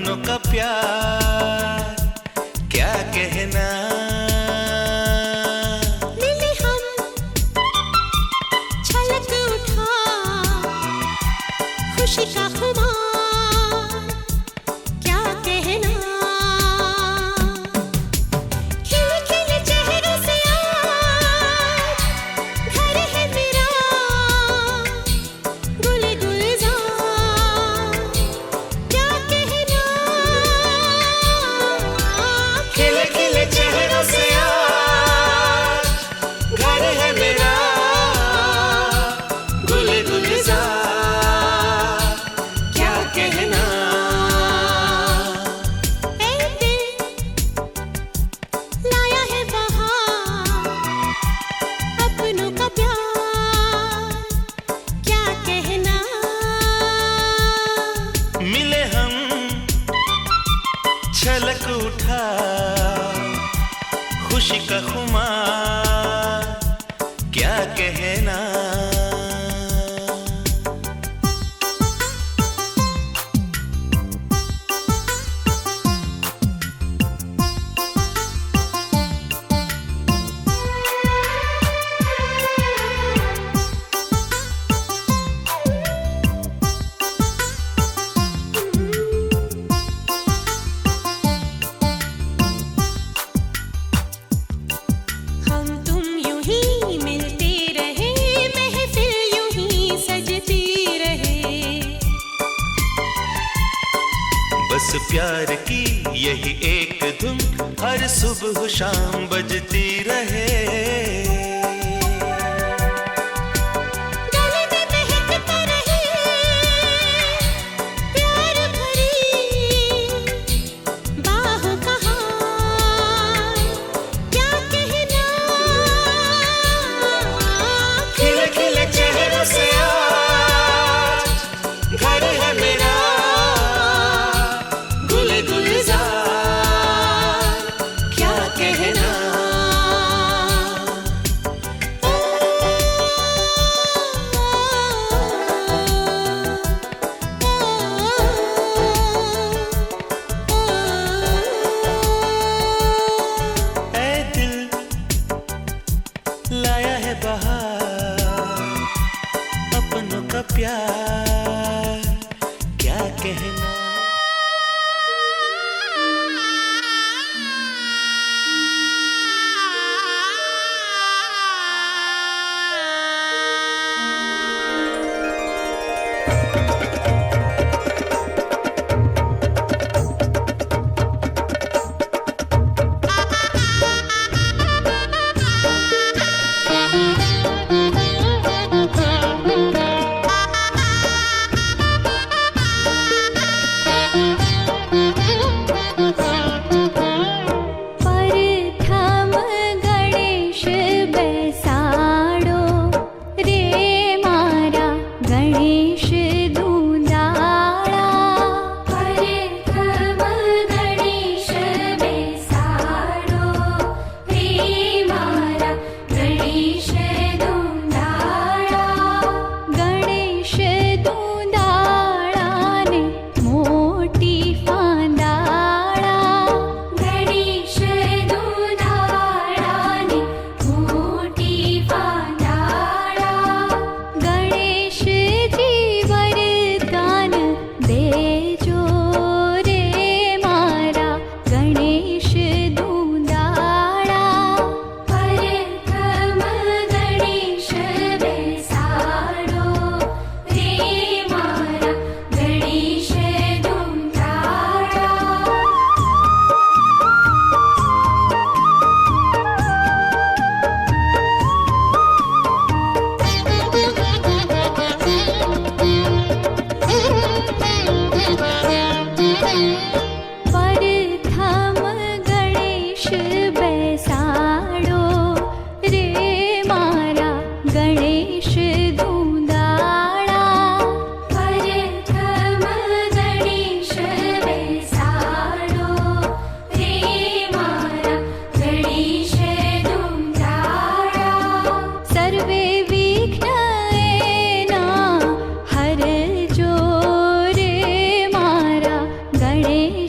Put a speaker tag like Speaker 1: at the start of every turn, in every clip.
Speaker 1: अपनों का प्यार क्या कहना।
Speaker 2: मिले हम छलक उठा खुशी का खुमार क्या कहना। खिले खिले चेहरों से आज घर है मेरा गुले गुलजार क्या कहना।
Speaker 1: खिले खिले चेहरों से आज घर है मेरा गुले गुलजार क्या कहना।
Speaker 2: ऐ दिल लाया है बहार अपनों का प्यार क्या कहना।
Speaker 1: मिले हम छलक उठा खुशी का खुमार क्या कहना।
Speaker 2: हम तुम यूं ही मिलते रहे महफिल यूं ही सजती रहे।
Speaker 1: बस प्यार की यही एक धुन हर सुबह शाम बजती रहे।
Speaker 2: गले में महकता रहे प्यार भरी बाहों का हार क्या कहना।
Speaker 1: खिले खिले चेहरों से आज घर है मेरा गुले गुलजार क्या कहना। ऐ दिल लाया है बहार अपनों का प्यार क्या कहना।
Speaker 2: प्रथम गणेश बैसाड़ो रे मारा गणेश दूंदाड़ा। प्रथम गणेश बैसाड़ो रे मारा गणेश दूंदाड़ा। गणेश दूंदाड़ा ने मोटी फांदाड़ा। गणेश दूंदाड़ा ने मोटी फांदाड़ा। गणेश जी वरदान देजो रे मारा गणेश दूंदाड़ा। प्रथम गणेश बैसाड़ो रे मारा गणेश दूंदाड़ा। प्रथम गणेश बैसाड़ो रे मारा गणेश दूंदाड़ा। प्रथम गणेश बैसाड़ो रे मारा गणेश दूंदाड़ा। सर्वे विघ्न एना हर जो रे मारा गणेश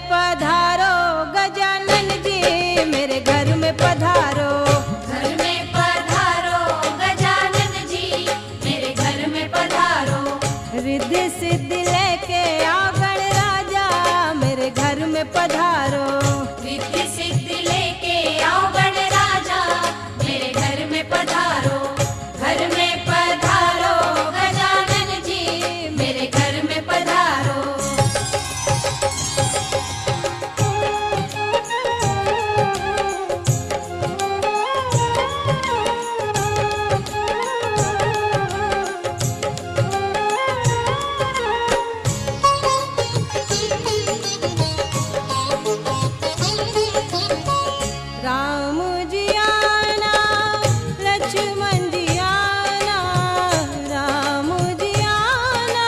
Speaker 2: पधारो गजानन जी, मेरे घर में पधारो।
Speaker 3: घर में पधारो गजानन जी, मेरे घर में पधारो।
Speaker 2: रिद्धि सिद्धि लेके आओ गणराजा, मेरे घर में पधारो।
Speaker 3: रिद्धि सिद्धि लेके आओ गणराजा, मेरे घर में पधारो। घर में पधारो गजानन जी, मेरे घर में पधारो।
Speaker 2: राम जी आना, लक्ष्मण जी आना, राम जी आना,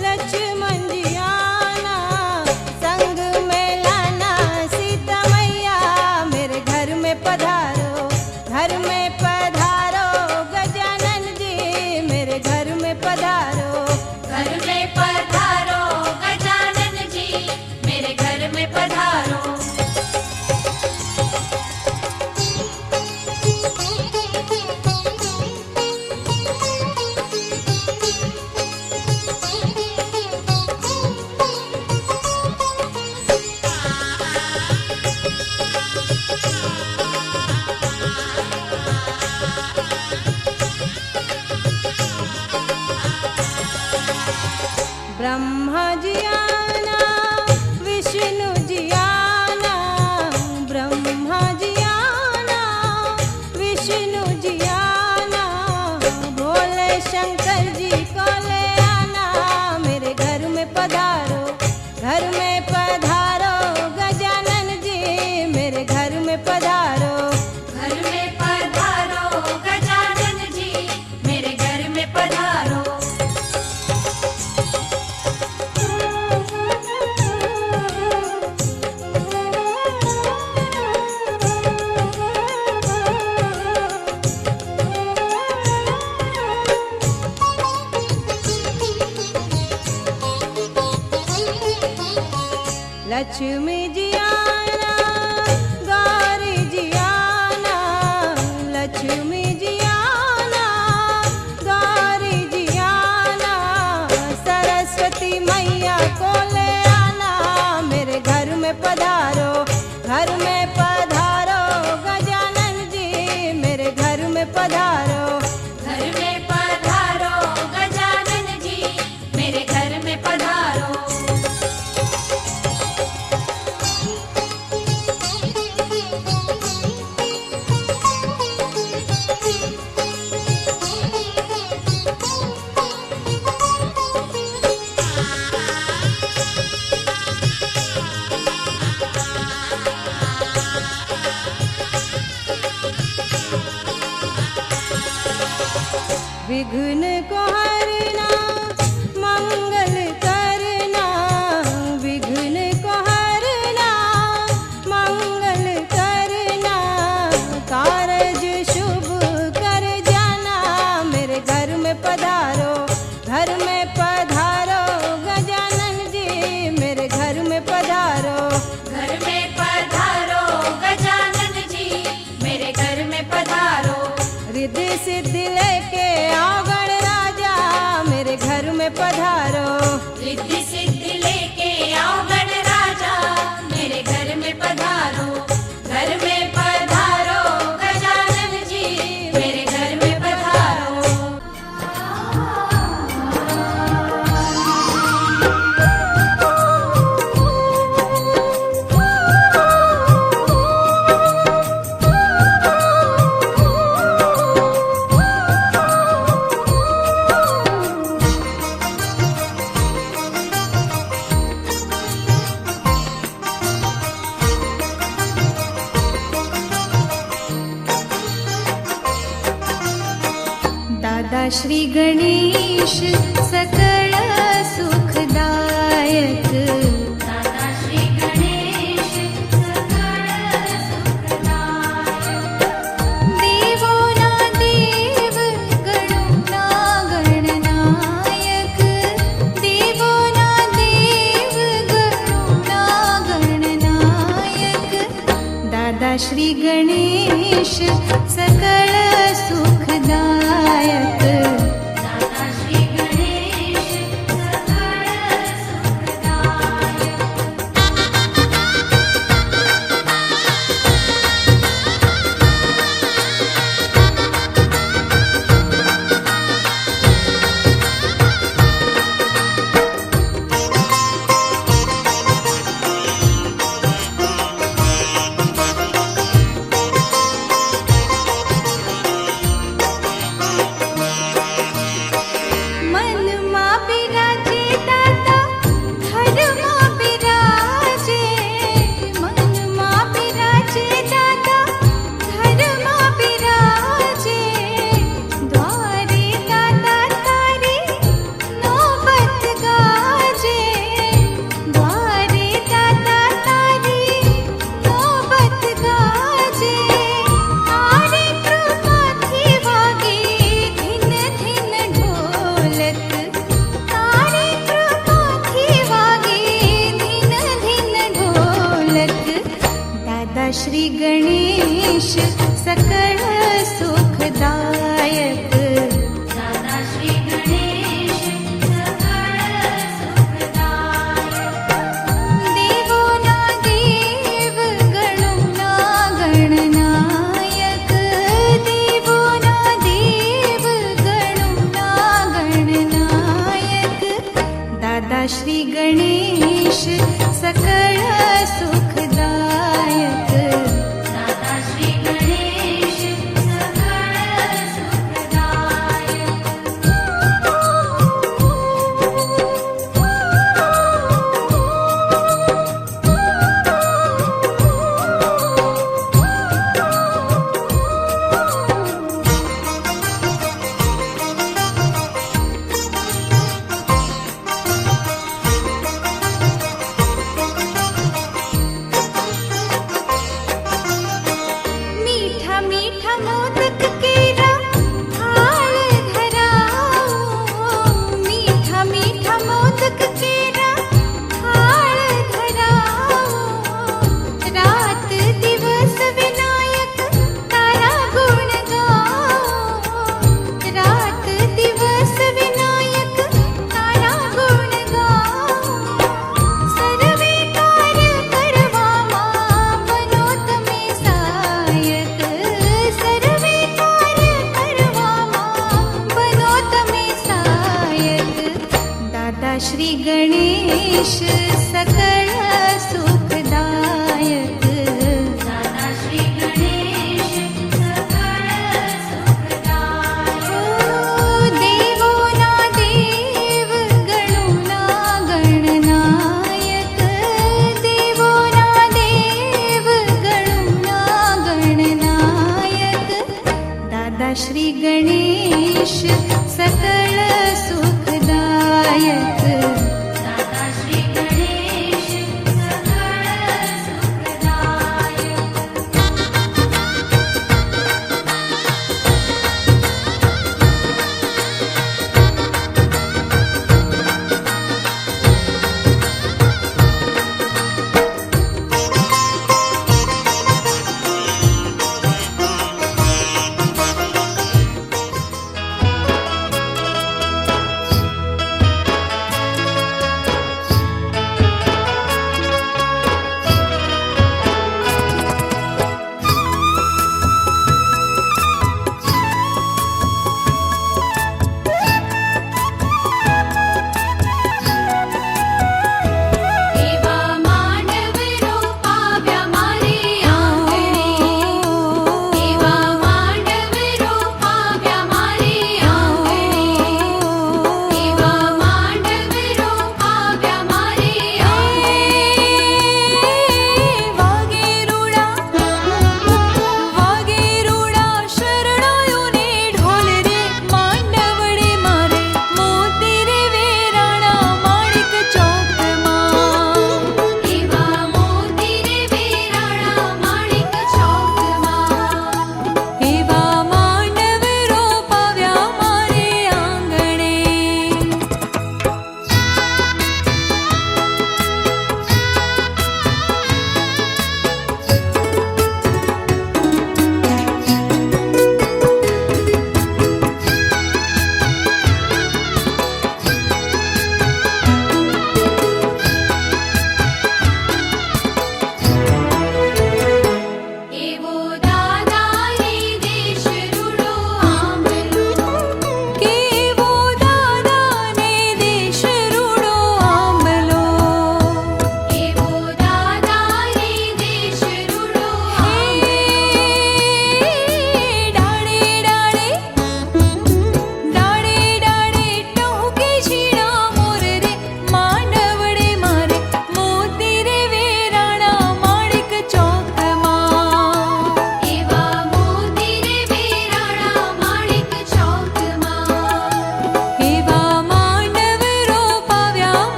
Speaker 2: लक्ष्मण जी आना, संग में लाना सीता मैया, मेरे घर में पधारो। घर में पधारो गजानन जी, मेरे घर में पधारो।
Speaker 3: घर में पधारो गजानन जी, मेरे घर में पधारो।
Speaker 2: ब्रह्मा जी आना, विष्णु जी आना, ब्रह्मा जी आना, विष्णु जी आना, भोले शंकर जी को ले आना, मेरे घर में पधारो। घर में पधारो गजानन जी, मेरे घर में पधारो।
Speaker 3: घर में पधारो गजानन जी, मेरे घर में पधारो।
Speaker 2: लक्ष्मी जी आना, गौरी जी आना, लक्ष्मी जी आना, गौरी जी आना, सरस्वती मैया को ले आना, मेरे घर में पधारो। घर में पधारो गजानन जी, मेरे घर में पधारो।
Speaker 3: घर में पधारो गजानन जी, मेरे घर में पधारो।
Speaker 2: विघ्न को हरना, मंगल करना, विघ्न को हरना, मंगल करना, कारज शुभ कर जाना, मेरे घर में पधारो। घर में पधारो गजानन जी, मेरे घर में पधारो।
Speaker 3: घर में पधारो गजानन जी, मेरे घर में पधारो।
Speaker 2: रिद्धि सिद्धि लेके आओ गणराजा, मेरे घर में पधारो।
Speaker 3: रिद्धि सिद्धि लेके आओ गणराजा, मेरे घर में पधारो। घर में पधारो गजानन जी, मेरे घर में पधारो।
Speaker 4: दादा श्री गणेश सकल सुखदायक।
Speaker 3: दादा श्री गणेश सकल सुखदायक।
Speaker 4: देवो ना देव गणो ना गणनायक। देवो ना देव गणो ना श्री गणेश सकल सुखदायक।
Speaker 3: दाता श्री गणेश सकल सुखदायक।
Speaker 4: मीठा मीठा मोदक केरा थाल धराओ, मीठा मीठा मोदक केरा थाल धराओ। रात दिवस विनायक तारा गुण गाओ, रात दिवस विनायक तारा गुण गाओ। सर्वे कार्य करवामा बनो तमे सायक, सर्वे कार्य करवामा बनो तमे सायक। दादा श्री गणेश सकल सुखदायक।
Speaker 3: दाता श्री गणेश सकल सुखदायक।
Speaker 4: देवो ना देव गणो ना गणनायक, देवो ना देव गणो ना गणनायक। दादा श्री गणेश सकल सुखदायक।
Speaker 3: दाता श्री गणेश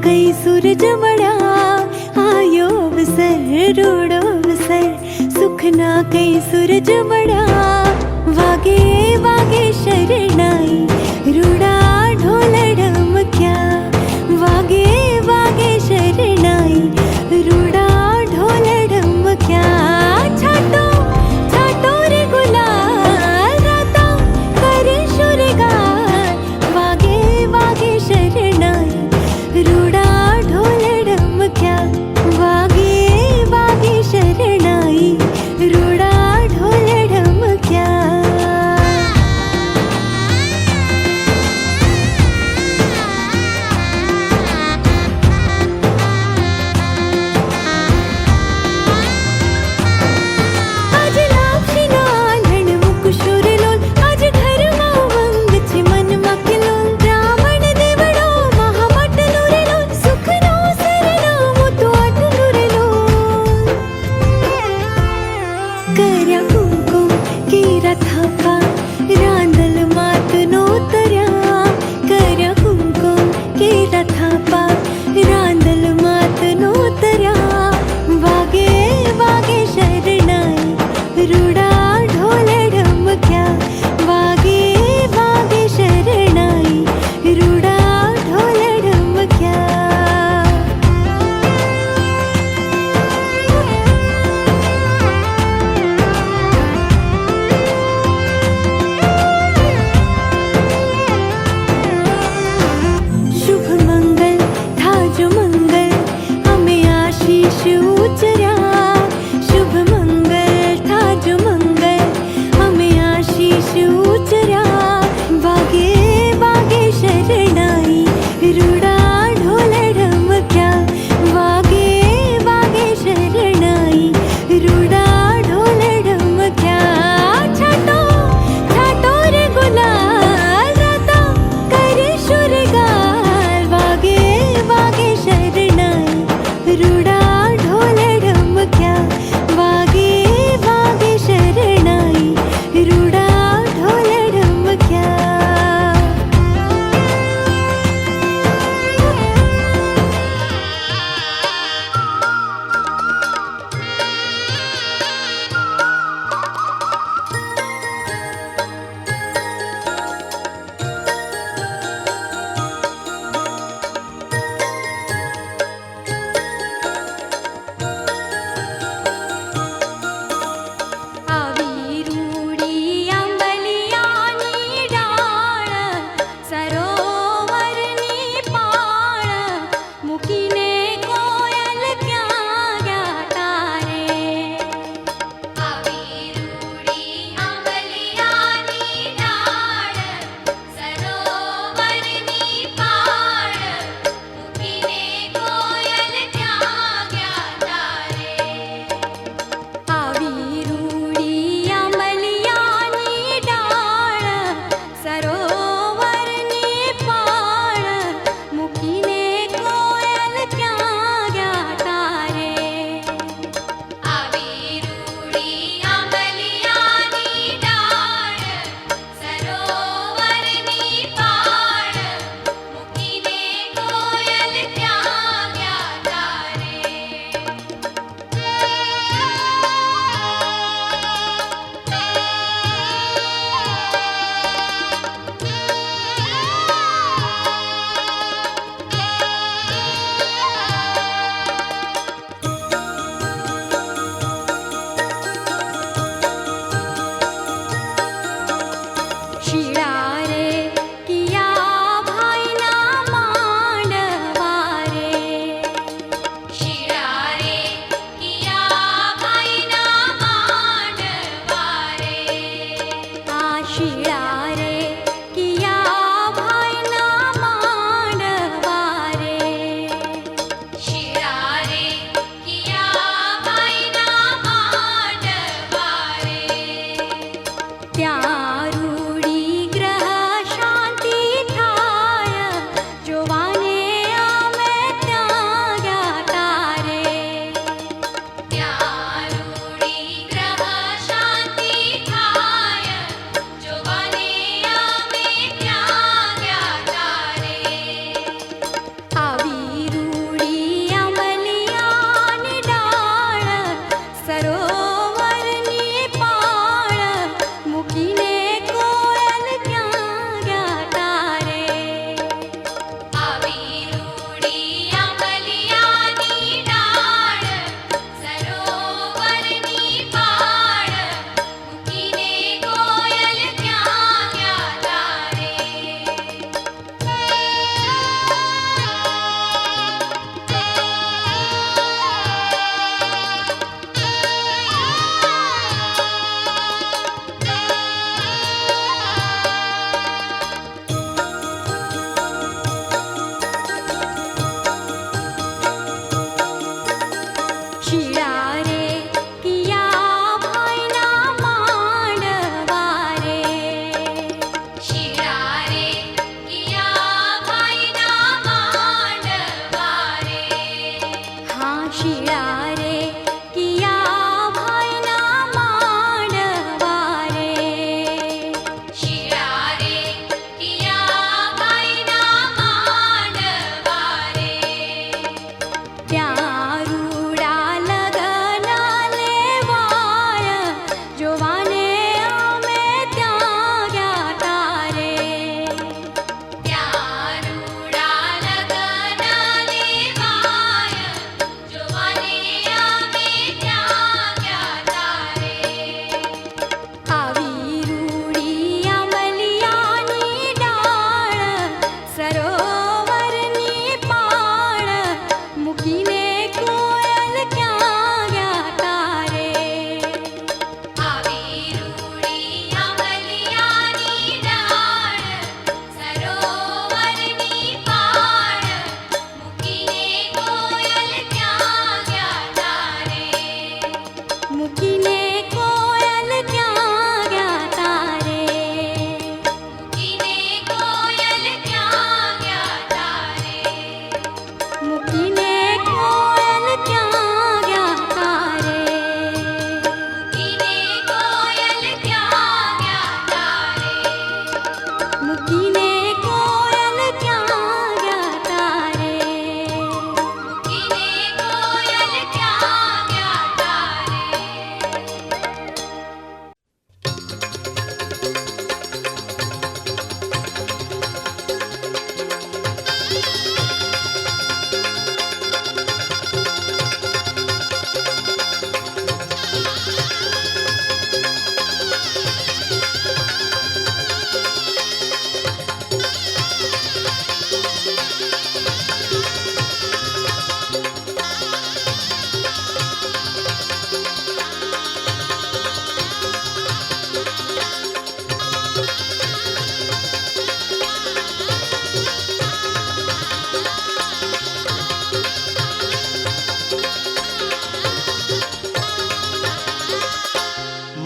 Speaker 2: काही सूरज मळा आयो अवसर रोडो अवसर सुखना काही सूरज मळा वागे वागे शरणाई रुडा ढोल ढमक्या वागे वागे शरणाई रुडा ढोल ढमक्या छाटो छाटो रे गुलाल राता करे शुरगार वागे वागे शरणाई रुडा ढोल ढमक्या वागे वागे शरणाई रुडा ढोल ढमक्या आज लापशीना आल्हण मुकुशोर लोल आज घरमा वंगची मन मकिलोल ब्राह्मण देवडो महामटलो रे लोल सुखनो सरना मोतो आटलो रे लोल कर्या कुंकुम केरा थापा रांदल मात नोतर्या कर्या कुंकुम केरा थापा रांदल मात नोतर्या वागे वागे शरणाई रुडा ढोल ढमक्या वागे वागे शरणाई रुडा ढोल ढमक्या शुभ मंगल थाज मंगल हमें आशीष उचर्या शुभ मंगल थाज मंगल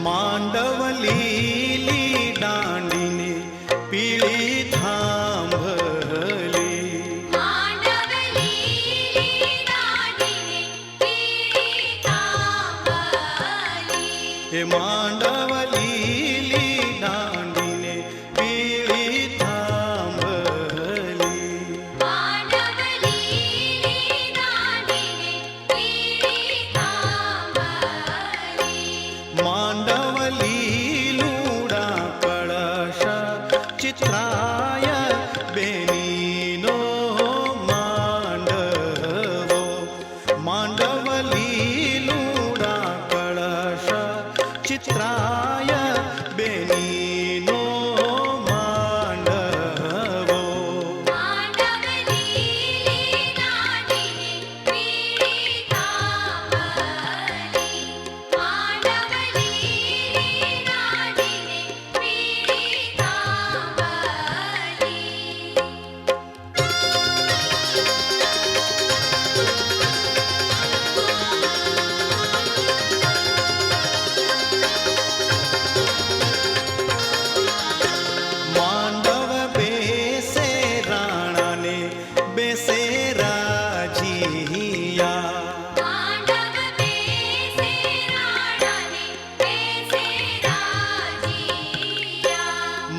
Speaker 5: માંડવલીલી દાંડીને પીળી થાંભલી.
Speaker 3: માંડવલીલી દાંડીને પીળી થાંભલી.
Speaker 5: એ માંડવલીલી દાંડીને પીળી થાંભલી.
Speaker 3: માંડવલીલી દાંડીને પીળી થાંભલી.
Speaker 5: માંડવલી લૂડા કળશ ચિત્રાય બેનીનો માંડવો. માંડવલી લૂડા કળશ ચિત્રાય બેનીનો માંડવો.
Speaker 3: માંડવલીલી દાંડીને પીળી થાંભલી. માંડવલીલી દાંડીને પીળી થાંભલી.
Speaker 5: માંડવ બેસે રાણાને બેસે રાજીયા.
Speaker 3: માંડવ બેસે રાણાને બેસે રાજીયા.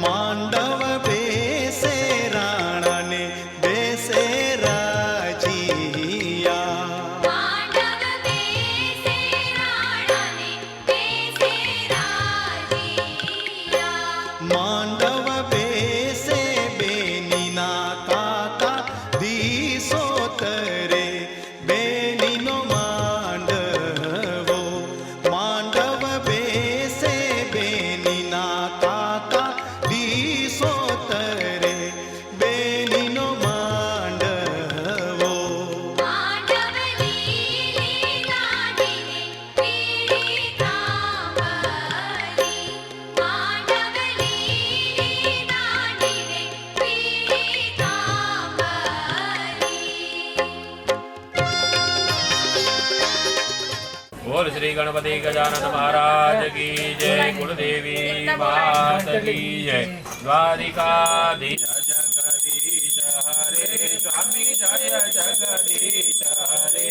Speaker 5: માંડવ બેસે રાણાને બેસે રાજીયા.
Speaker 3: માંડવ બેસે રાણાને બેસે રાજીયા.
Speaker 5: માંડવ બેસે બેનીના કાકા દીસોતરે બેનીનો માંડવો. માંડવ બેસે બેનીના કાકા દીસોતરે બેનીનો માંડવો.
Speaker 3: માંડવલીલી દાંડીને પીળી થાંભલી. માંડવલીલી દાંડીને પીળી થાંભલી.
Speaker 6: બોલ શ્રી ગણપતિ ગજાનન મહારાજ કી જય. કુળદેવી માત કી જય. દ્વારિકાધીશ જગદીશ હરે. સ્વામી જય જગદીશ હરે.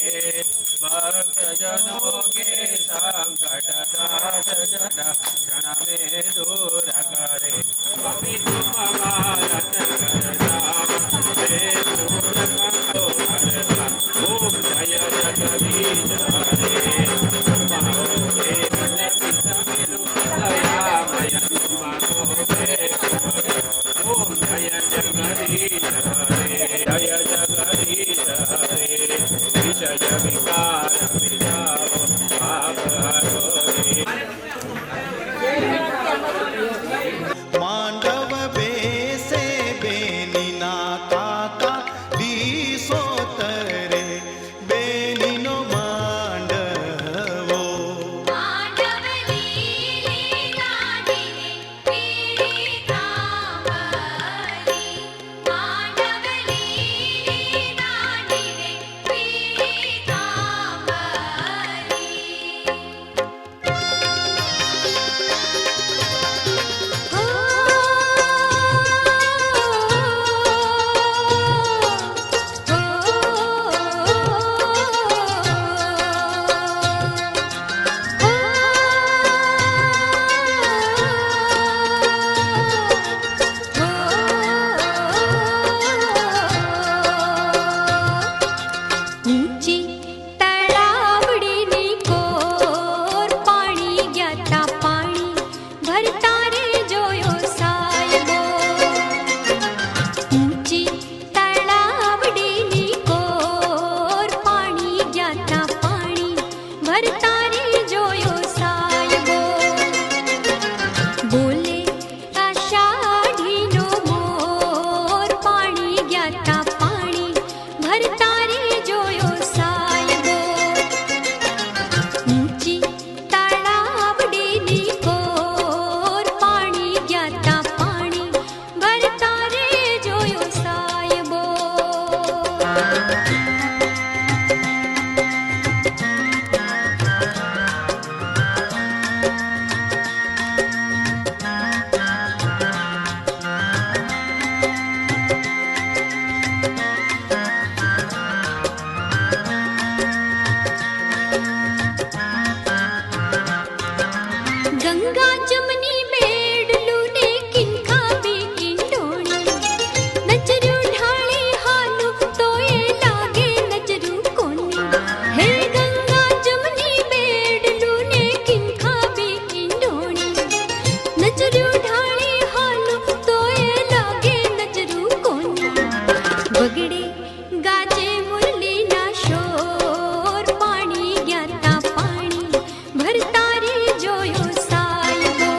Speaker 6: ભક્તજનો કે સંકટ દાસ જન ક્ષણ में दूर करे. स्वामी तुम हमारा करता हे दूर करो करता. ओम जय जगदीश हरे. मानो हे पिता मिलो दयामय मानो हे. ओम जय जगदीश हरे. जय जगदीश हरे. विषय विकार मिटाओ पाप हरो रे.
Speaker 5: માંડવ બેસે બેનીના કાકા દીસોતરે બેનીનો માંડવો.
Speaker 3: માંડવલીલી દાંડીને પીળી થાંભલી. માંડવલીલી દાંડીને પીળી થાંભલી.
Speaker 2: हाँ जमनी बेडलू ने किनका बे किंडोणी नजरू ढाळे हालू तो ये लागे नजरू कोनी हे गंगा जमनी बेडलू ने किनका बे किंडोणी नजरू ढाळे हालू तो ये लागे नजरू कोनी वगड़े गाजे मुरली ना शोर पाणी ग्याता पाणी भरता रे जोयो सायबो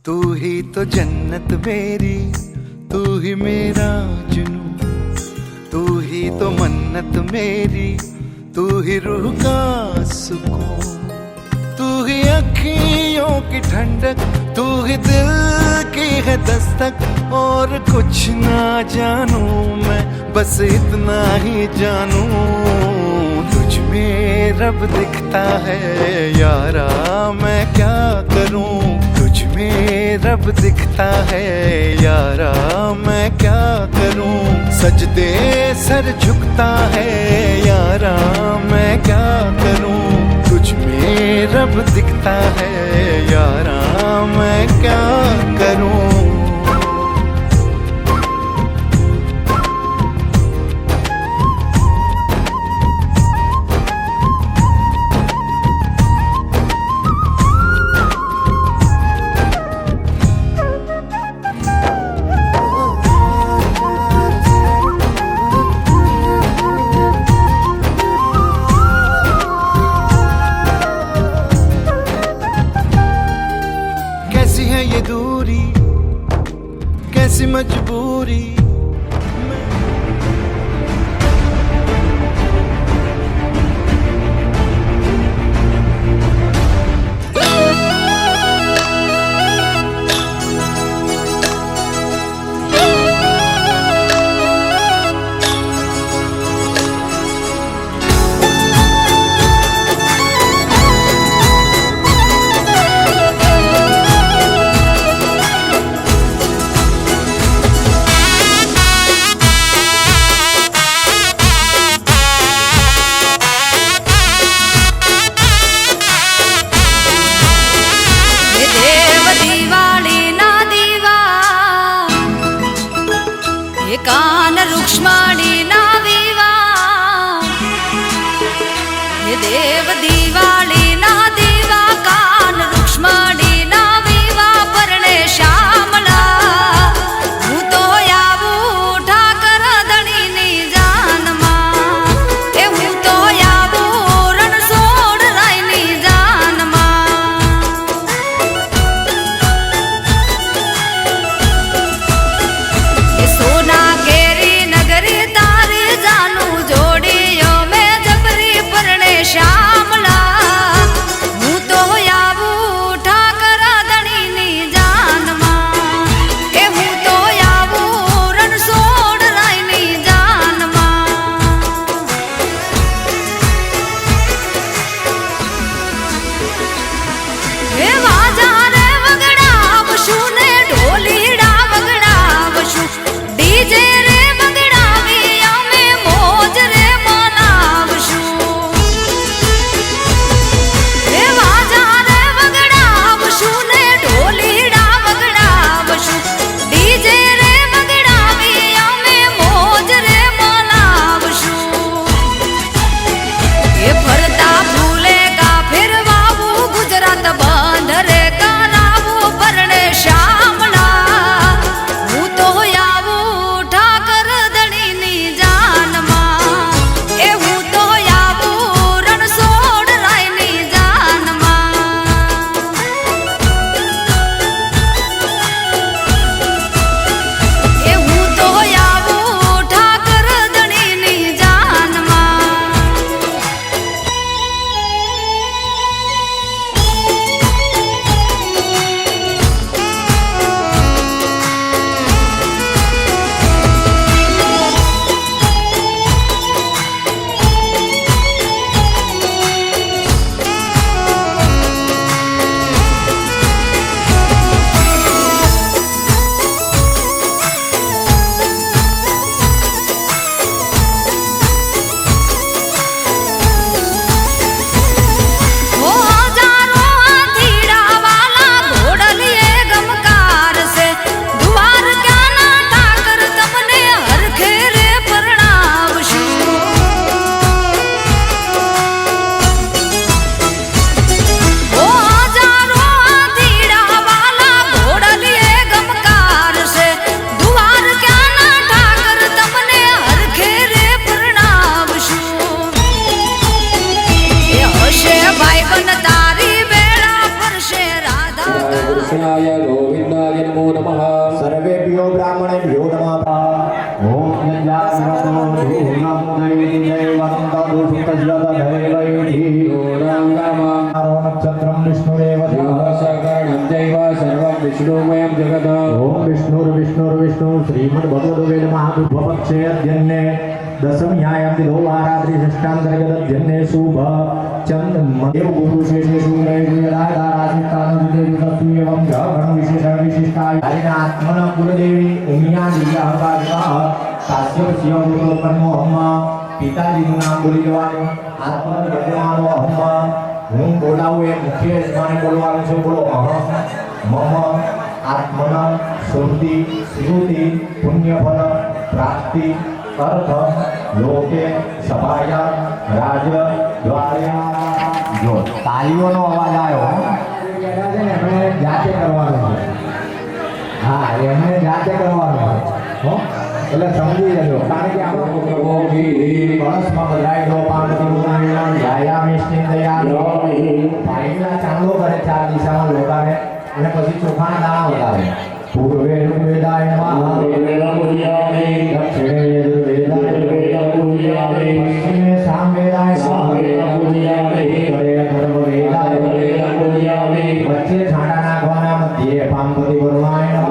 Speaker 5: तू ही तो जन्नत मेरी, तू ही मेरा जुनून, तू ही तो मन्नत मेरी, तू ही रूह का सुकून, तू ही अखियों की ठंडक, तू ही दिल की है दस्तक। और कुछ ना जानू मैं, बस इतना ही जानू, तुझ में रब दिखता है यारा, मैं क्या करूं। तुझ में रब दिखता है यारा, मैं क्या करूं। सजदे सर झुकता है यारा, मैं क्या करूं। तुझ में रब दिखता है यारा, मैं क्या करूं। कैसी है ये दूरी, कैसी मजबूरी,
Speaker 3: कान रुक्ष्मणी ना विवाह, ये देव दिवाली ना दीवा, कान रुक्ष्मणी ना विवाह, परणे श्यामला हूँ तो आવું ઠાકર ધણીની જાનમાં, એ હું તો આવું રણછોડ રાયની જાનમાં। એ સોના श्यामला
Speaker 7: नक्षत्रं विष्णुरेव
Speaker 6: सकरणं चैव सर्वं विष्णुमयं जगत्
Speaker 7: ओम विष्णुर्विष्णुर्विष्णु श्रीमद्भगवद्गीता महाविभवपक्षे अध्यन्ने दशम्यायां दिनोवारात्रि षष्ठान्तर्गतध्यन्ने शुभ चन्द्रमदेव गुरुशेषेषु एवं गण विशेषाय हरिनात्मन कुलदेवी उमिया दिव्याहंकार काश्यप शिव गुरुपन्नो हम्म पिताजीનું નામ બોલી દેવાનું આત્મન ભગવાનનો હમ્મ હું બોલાવું એ મુખ્ય યજમાને બોલવાનું છે બોલો મમ આત્મન શુદ્ધિ શ્રુતિ પુણ્યફલ પ્રાપ્તિ અર્થ લોકે સભાયા રાજ દ્વાર્યા જો તાલીઓનો અવાજ આવ્યો કહેતા છે ને એમણે જાતે કરવાનું છે હા એમણે જાતે કરવાનું હો એટલે સમજી લેજો કારણ કે આપણો કળશમાં બદલાઈ દો પાર્વતી ઉદાહરણ વ્યાયામ ઇષ્ટિન દયા પાણીના ચાંદલો કરે ચાર દિશામાં લોટાને અને પછી ચોખાના દાણા ઉતારે પૂર્વે ઋગ્વેદાય નમઃ દક્ષિણે યજુર્વેદાય પશ્ચિમે સામવેદાય ઉત્તરે અથર્વવેદાય વચ્ચે છાંટા નાખવાના મધ્યે પાર્વતી વરુણાય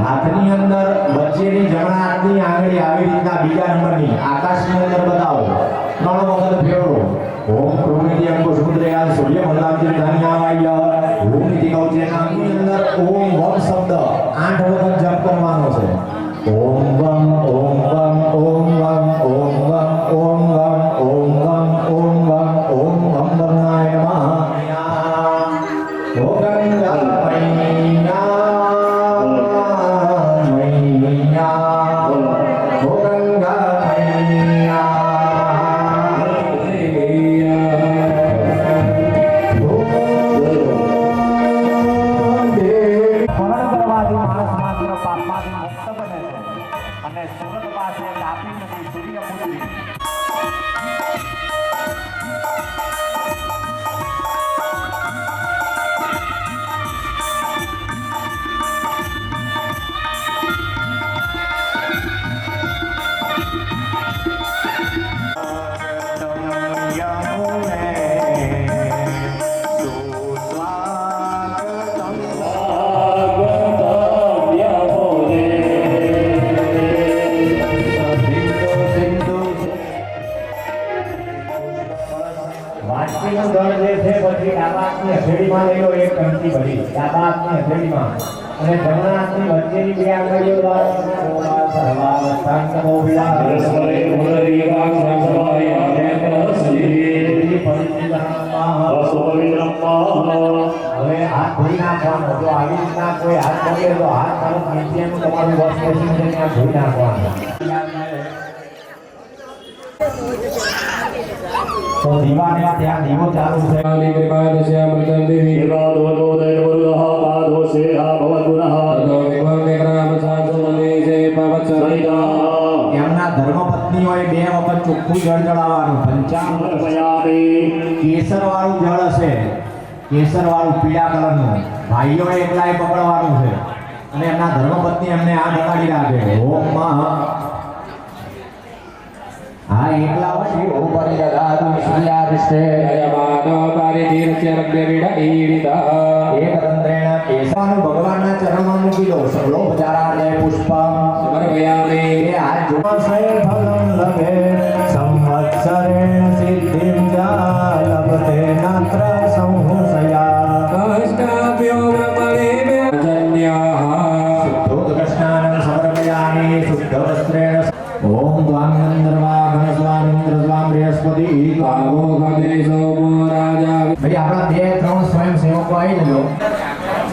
Speaker 7: હાથની અંદર વચ્ચેની જમણા હાથની આંગળી આવી રીતના બીજા નંબરની આકાશની અંદર બતાવો 3 વખત ફેરવો ઓમ પ્રભુનિધિ અંકુશમુદ્રયા સૂર્ય મલ્લાંજલિ ધન્યાવાય ઓમ નિધિ કૌચેનાની અંદર ઓમ વમ શબ્દ 8 વખત જપ કરવાનો છે ઓમ વમ ઓમ વમ ઓમ વમ ઓમ વમ ઓમ વમ ઓમ વમ ઓમ વમ ઓમ વમ વરુણાય નમઃ ઓ ગંગા વાટકીનું દળ જે છે પછી ડાબા હાથની હથેળીમાં લઈ લો એક કંઠી ભરી ડાબા હાથની હથેળીમાં અને જમણા હાથની વચ્ચેની બે આંગળીઓ દ્વારા સર્વાવસ્થાંતમો હવે હાથ ધોઈ નાખવાનો જો આવી રીતના કોઈ હાથ પકડે તો હાથ તરફ નીચેનું તમારું વોશ બેસિન છે ત્યાં ધોઈ નાખવાનું તો દીવાને ત્યાં દીવો ચાલુ છે
Speaker 6: कृपादस्य अमृतं देवी
Speaker 8: देवादोदय वरुदः पादोसे भवद्गुणः
Speaker 6: ततो विभव विक्राम सासु मनीषे पवत्सरिता
Speaker 7: એમના ધર્મપત્નીઓએ 2 વખત ચોખ્ખું જળ ચડાવવાનું પંચામૃત કેસર વાળું જળ હશે કેસર વાળું પીળા કલરનું ભાઈઓએ એકલાએ પકડવાનું છે અને એમના ધર્મપત્ની એમને આ લગાડી રાખે ઓમ હા એકલા હોય ઓમ પરિદદાતુ શ્રીયારિષ્ટે
Speaker 6: यजमानो पारितीर्स्य लग्नविड ईडितः
Speaker 7: એકતંત્રેણ કેસરનું ભગવાનના ચરણમાં મૂકી દો સર્વોપચારાર્થે પુષ્પમ
Speaker 6: समर्पयामि
Speaker 7: એ આ જોશે ફલમ લભે સંવત્સરેણ સિદ્ધિમ ચ લભતે નાત્ર સંહુસયા
Speaker 6: काष्ठाभ्यो ब्रह्मणेभ्यो जन्याः
Speaker 7: શુદ્ધોદક સ્નાનં સમર્પયામિ શુદ્ધ વસ્ત્રેણ ઓમ દ્વામ ગંધર્વા ગણસ્વામિન્દ્ર સ્વામ બૃહસ્પતિ
Speaker 6: कामो खगे सोमो राजा
Speaker 7: ભાઈ આપણા 2-3 સ્વયંસેવકો આવી જજો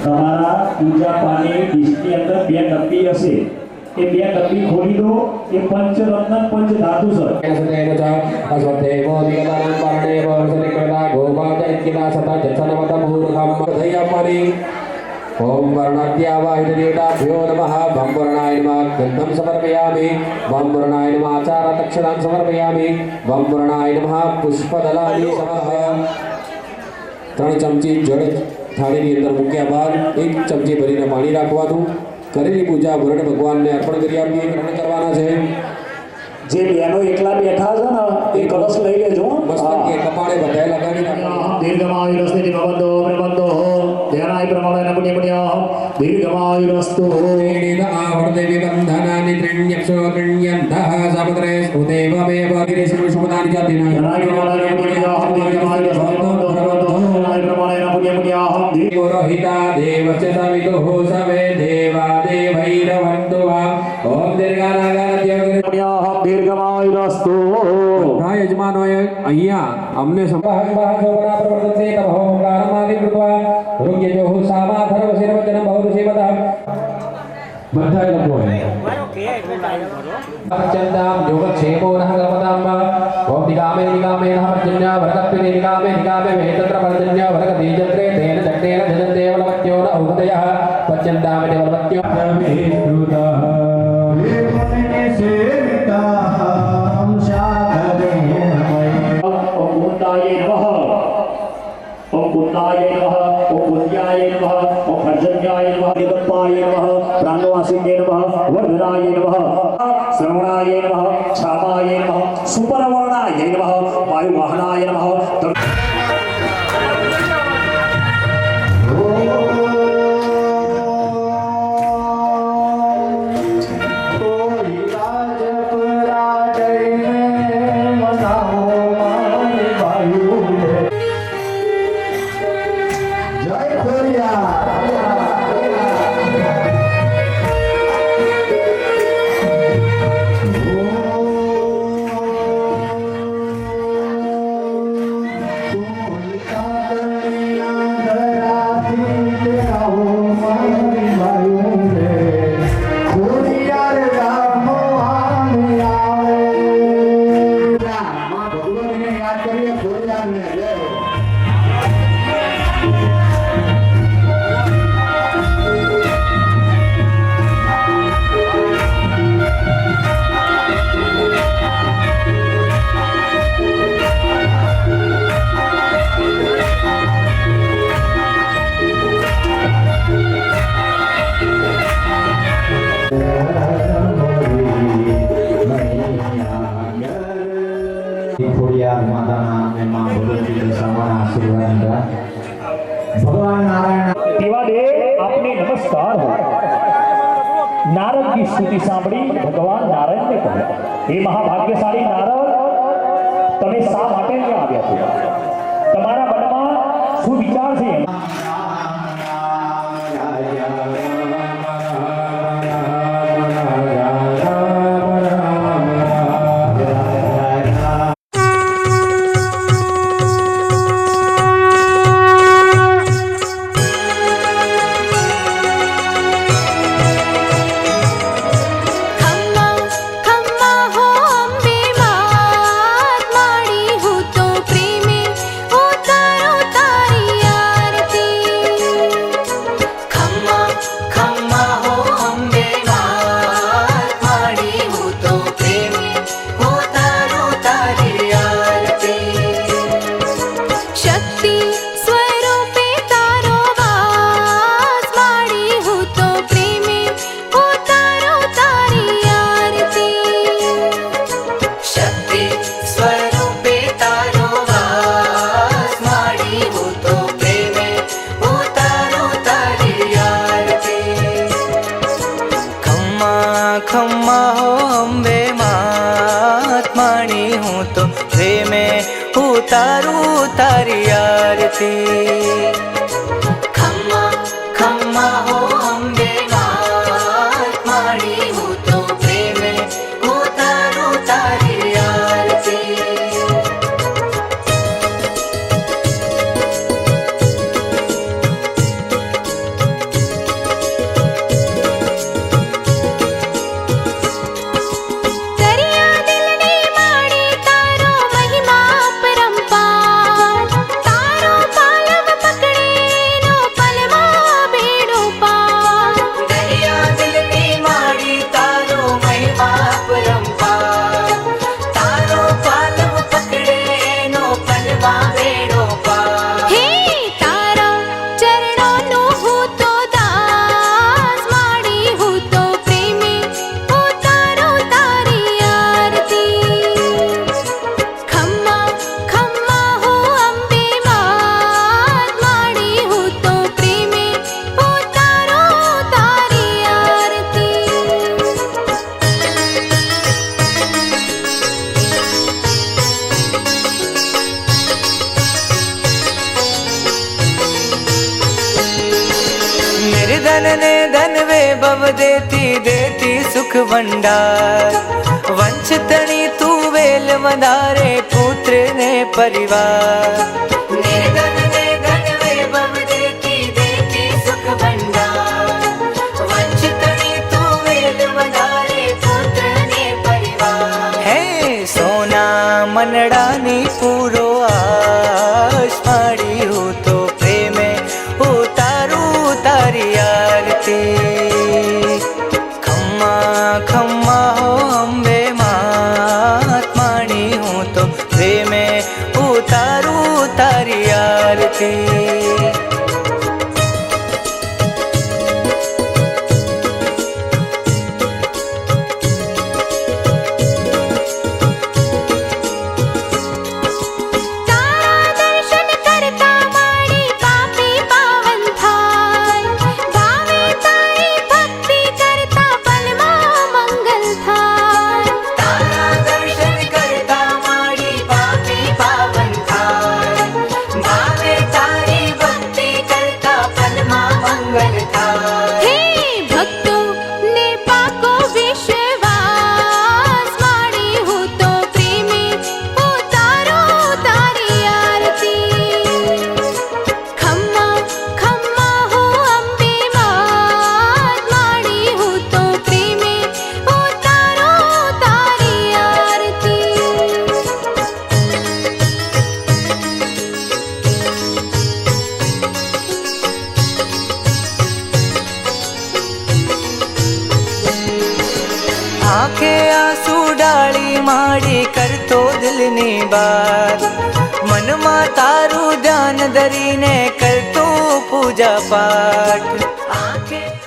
Speaker 8: તમારા પૂજા પાણી ડીશની અંદર 2 ડબ્બી હશે એ 2 ડબ્બી ખોલી દો એ પંચરત્ન પંચ ધાતુ છે
Speaker 6: सतेन च अस्वत्थेवो दिगदानं पर्णेवो सनिकृता गोपादैत्किला सता जत्सनमतमूर्खं कथयपरि ओम वर्णाद्यावाहितदेवताभ्यो नमः वं वर्णाय नमः गन्धं समर्पयामि वं वर्णाय नमः आचारदक्षिणां समर्पयामि वं वर्णाय नमः पुष्पदलानि समर्पयामि 3 ચમચી જળ થાળીની અંદર મૂક્યા બાદ 1 ચમચી ભરીને પાણી રાખવાનું કરેલી પૂજા વરણ ભગવાનને અર્પણ કરી આપીએ ગ્રહણ કરવાના છે
Speaker 8: જે બહેનો એકલા બેઠા છે ને એ કળશ લઈ લેજો
Speaker 6: મસ્તકે કપાળે બધાય લગાડી નાખો.
Speaker 8: દીર્ઘમાયુરસ્તે પ્રબંધો પ્રબંધો ધ્યાનાય પ્રમાણે પુણ્ય પુણ્ય દીર્ઘમાયુરસ્તુ
Speaker 6: ेन आवृते विबन्धनानि त्रिण्यक्षो त्रिण्यन्तः समुद्रे स्फुतेवमेव गिरिशविष्मदानि जातिना
Speaker 8: ધ્યાનાય પ્રમાણે પુણ્ય દીર્ઘમાયુરસ્તે પ્રમાણે પુણ્ય પુણ્ય
Speaker 6: पुरोहिता देवस्य सवितुः सवे देवा देवैरवन्तु वा ॐ दीर्घानागानद्योगिरि
Speaker 8: દીર્ઘમાયુરસ્તુ
Speaker 6: બધા યજમાનોએ અહીંયા અમને સંભાષવા શોભના પ્રવર્તતે તમહોંકારમાદિ કૃત્વા ઋગ્યજોઃ સામાધર્મશિરવચનં બહુઋષિવદઃ બધા લોકો ચંદામ યોગક્ષેમો નઃ ગમતામ ઓમ નિગામે નિગામે નઃ પર્જન્ય વરકત્વે નિગામે નિગામે વેતત્ર પર્જન્ય વરકતે જત્રે તેન દટ્ટેન ધજન્તે વલવત્યો ન ઔગતયઃ પચંદામે દેવલવત્યો
Speaker 8: ओम कुंदाय नमः ओम कुंदाय नमः ओम कुंद्याय नमः ओम पर्जन्याय नमः निगत्पाय नमः प्राणवासिन्ये नमः वर्धनाय नमः श्रवणाय नमः क्षामाय नमः सुपरवर्णाय नमः वायुवाहनाय नमः
Speaker 7: भगवान नारायण
Speaker 8: देवादेव आपने नमस्कार हो नारद की स्तुति सांभળી ભગવાન નારાયણને કહ્યું હે મહાભાગ્યશાળી નારદ તમે શા માટે અહીંયા આવ્યા છો તમારા મનમાં શું વિચાર છે
Speaker 2: खम्मा खम्मा हो अम्बे मात माड़ी हूँ तो प्रेमे उतारो तारी आरती खम्मा खम्मा हो अम्बे मात माड़ी हूँ तो प्रेमे उतारो तारी आरती शक्ति स्वरूपे तारो वास माड़ी हूँ तो प्रेमे उतारो तारी आरती शक्ति स्वरूपे तारो वास माड़ी हूँ तो प्रेमे उतारो तारी आरती खम्मा खम्मा हो अम्बे मात माणी हूँ तो प्रेमे उतारू तारी आरती खम्मा खम्मा हो अम्बे मात माणी हूँ तो प्रेमे उतारू तारी आरती દરિયા દિલની માડી તારો મહિમા પરંપાર તારો પાલવ પકડેનો પલમાં બેડો પાર
Speaker 9: धन ने धन वैभव देती देती सुख भंडार वंचितनी तू वेल वधारे पुत्र ने परिवार निर्धन ने धन वैभव देती देती सुख भंडार वंचितनी तू वेल वधारे पुत्र ने परिवार हे सोना मनडानी पूरो आश माड़ी हूँ तो प्रेमे उतारू तारी आरती खम्मा खम्मा हो अम्बे मात माणी हूँ तो प्रेमे उतारू तारी आरती आंखे आंसू डाली माड़ी कर तो दिलनी बात मन मा तारू ध्यान धरीने कर तो पूजा पाठ आंखें